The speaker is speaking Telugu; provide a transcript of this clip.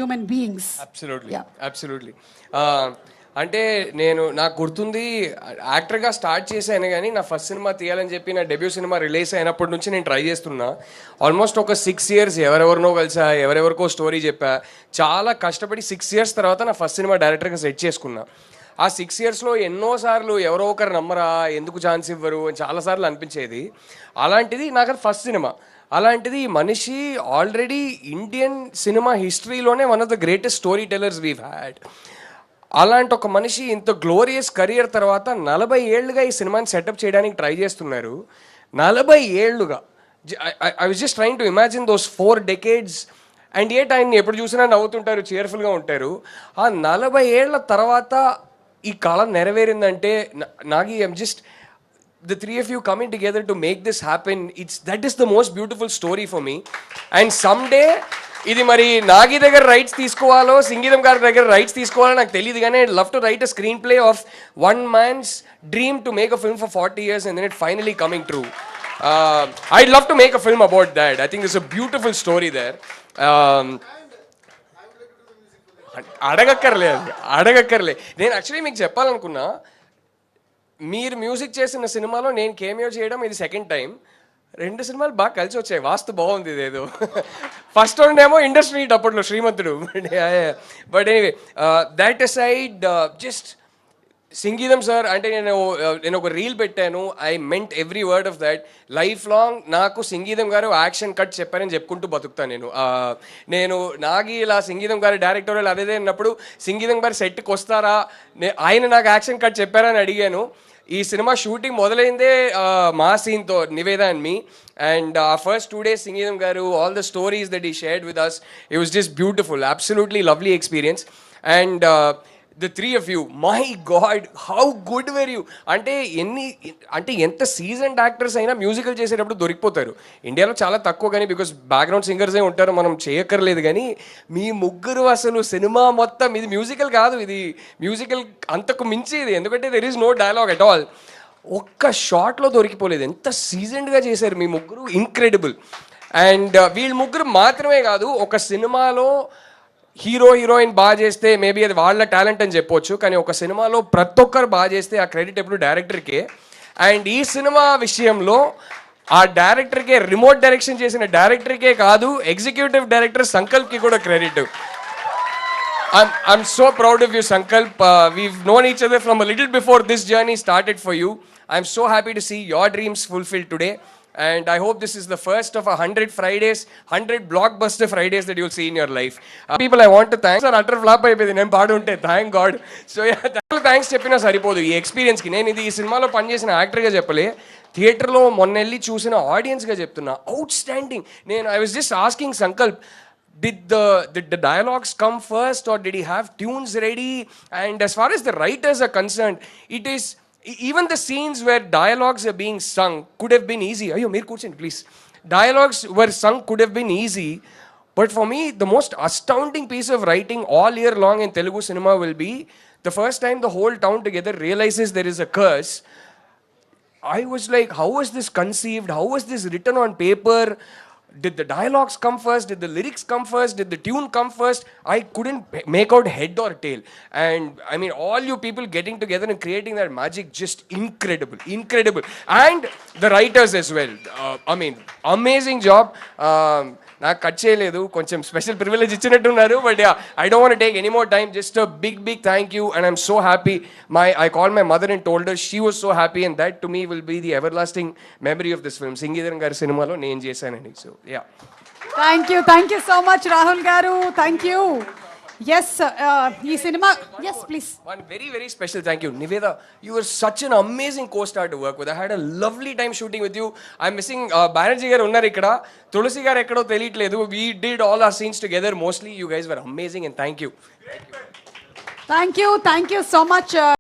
human beings. Absolutely Yeah. Absolutely అంటే నేను నాకు గుర్తుంది యాక్టర్గా స్టార్ట్ చేశాను కానీ నా ఫస్ట్ సినిమా తీయాలని చెప్పి నా డెబ్యూ సినిమా రిలీజ్ అయినప్పటి నుంచి నేను ట్రై చేస్తున్నా. ఆల్మోస్ట్ ఒక 6 years ఎవరెవరినో కలిసా, ఎవరెవరికో స్టోరీ చెప్పా, చాలా కష్టపడి 6 years తర్వాత నా ఫస్ట్ సినిమా డైరెక్టర్గా సెట్ చేసుకున్నా. ఆ 6 yearsలో ఎన్నోసార్లు ఎవరో ఒకరు నమ్మరా, ఎందుకు ఛాన్స్ ఇవ్వరు అని చాలాసార్లు అనిపించేది. అలాంటిది నాకు అది ఫస్ట్ సినిమా. అలాంటిది మనిషి ఆల్రెడీ ఇండియన్ సినిమా హిస్టరీలోనే one of the greatest story tellers we've had. అలాంటి ఒక మనిషి ఇంత గ్లోరియస్ కెరియర్ తర్వాత 40 ఏళ్ళుగా ఈ సినిమాని సెటప్ చేయడానికి ట్రై చేస్తున్నారు. 40 ఏళ్ళుగా I was just trying to imagine those 4 decades. And ఏ టైంని ఎప్పుడు చూసినా నవ్వుతుంటారు, cheerfulగా ఉంటారు. ఆ 40 ఏళ్ల తర్వాత ఈ కళ నెరవేరిందంటే నాకు I'm just the three of you coming together to make this happen, that is the most beautiful story for me. And someday ఇది మరి నాగి దగ్గర రైట్స్ తీసుకోవాలో సంగీతం గారి దగ్గర రైట్స్ తీసుకోవాలో నాకు తెలియదు కానీ I'd love to write a screen play of one man's dream to make a film for 40 years and then it finally coming true. I'd love to make a film about that. I think there's a beautiful story there. అడగక్కర్లే నేను యాక్చువల్లీ మీకు చెప్పాలనుకున్నా, మీరు మ్యూజిక్ చేసిన సినిమాలో నేను కేమియో చేయడం ఇది సెకండ్ టైం. 2 సినిమాలు బాగా కలిసి వచ్చాయి, వాస్తు బాగుంది ఇదేదో. ఫస్ట్ వన్ ఏమో ఇండస్ట్రీ అప్పట్లో Srimanthudu. But anyway that aside, just Sangeetham sir అంటే నేను ఒక రీల్ పెట్టాను. I meant every word of that. Life long నాకు సంగీతం గారు యాక్షన్ కట్ చెప్పారని చెప్పుకుంటూ బతుకుతాను నేను నాగి ఇలా సంగీతం గారి డైరెక్టోరియల్ అదేదే అన్నప్పుడు సంగీతం గారు సెట్కి వస్తారా, ఆయన నాకు యాక్షన్ కట్ చెప్పారని అడిగాను. ఈ సినిమా షూటింగ్ మొదలైందే మా సీన్తో, నివేద అండ్ మీ. అండ్ ఆ ఫస్ట్ 2 days సంగీతం గారు, all the stories that he shared with us, it was just beautiful, absolutely lovely experience. And the 3 of you, my god, how good were you. అంటే ఎంత సీజన్డ్ యాక్టర్స్ అయినా మ్యూజికల్ చేసేటప్పుడు దొరికిపోతారు. ఇండియాలో చాలా తక్కువ కానీ, బికాస్ బ్యాక్గ్రౌండ్ సింగర్సే ఉంటారు, మనం చేయక్కర్లేదు. కానీ మీ ముగ్గురు అసలు సినిమా మొత్తం ఇది మ్యూజికల్ కాదు, ఇది మ్యూజికల్ అంతకు మించి ఇది. ఎందుకంటే there is no dialogue at all. ఒక్క షాట్లో దొరికిపోలేదు. ఎంత సీజన్డ్గా చేశారు మీ ముగ్గురు, ఇన్క్రెడిబుల్. అండ్ వీళ్ళు ముగ్గురు మాత్రమే కాదు, ఒక సినిమాలో హీరో హీరోయిన్ బాగా చేస్తే మేబీ అది వాళ్ళ టాలెంట్ అని చెప్పొచ్చు, కానీ ఒక సినిమాలో ప్రతి ఒక్కరు బాగా చేస్తే ఆ క్రెడిట్ ఎప్పుడు డైరెక్టర్కే. అండ్ ఈ సినిమా విషయంలో ఆ డైరెక్టర్కే, రిమోట్ డైరెక్షన్ చేసిన డైరెక్టర్కే కాదు, ఎగ్జిక్యూటివ్ డైరెక్టర్ సంకల్ప్కి కూడా credit. I'm so proud of you, Sankalp. We've known each other from a little before this journey started for you. I'm so happy to see your dreams fulfilled today. And I hope this is the first of 100 Fridays, 100 blockbuster Fridays that you'll see in your life. People I want to thank. Sir, utter flop అయిపోయింది నేను పాడుంటే, థ్యాంక్ గాడ్. సో థ్యాంక్స్ చెప్పినా సరిపోదు ఈ ఎక్స్పీరియన్స్కి. నేను ఇది ఈ సినిమాలో పనిచేసిన యాక్టర్గా చెప్పలే, థియేటర్లో మొన్న వెళ్ళి చూసిన ఆడియన్స్గా చెప్తున్నా. Out standing. I was just asking Sankalp, did the dialogues come first or did he have tunes ready? And as far as the writers are concerned, it is even the scenes where dialogues are being sung could have been easy. Ayyo meer kurchandi please. Dialogues were sung could have been easy, but for me the most astounding piece of writing all year long in Telugu cinema will be the first time the whole town together realizes there is a curse. I was like, how was this conceived? How was this written on paper? Did the dialogues come first? Did the lyrics come first? Did the tune come first? I couldn't make out head or tail. And I mean, all you people getting together and creating that magic, just incredible. And the writers as well. I mean, amazing job. నాకు కట్ చేయలేదు, కొంచెం స్పెషల్ ప్రివిలేజ్ ఇచ్చినట్టున్నారు. But I don't want take any more time. Just a big thank you. And I'm so happy. I call my mother and told her, she was so happy. And that to me will be the everlasting memory of this film. Sangeetham గారి సినిమాలో నేను చేశానండి. So yeah, thank you so much Rahul garu, thank you. Yes, ఈ సినిమా, yes please. One very special thank you, Niveda. You were such an amazing co-star to work with. I had a lovely time shooting with you. I'm missing Banerjee garu unnaru ikkada, Tulsi garu ekkado teliyట్లేదు. We did all our scenes together mostly. You guys were amazing and thank you. Thank you so much.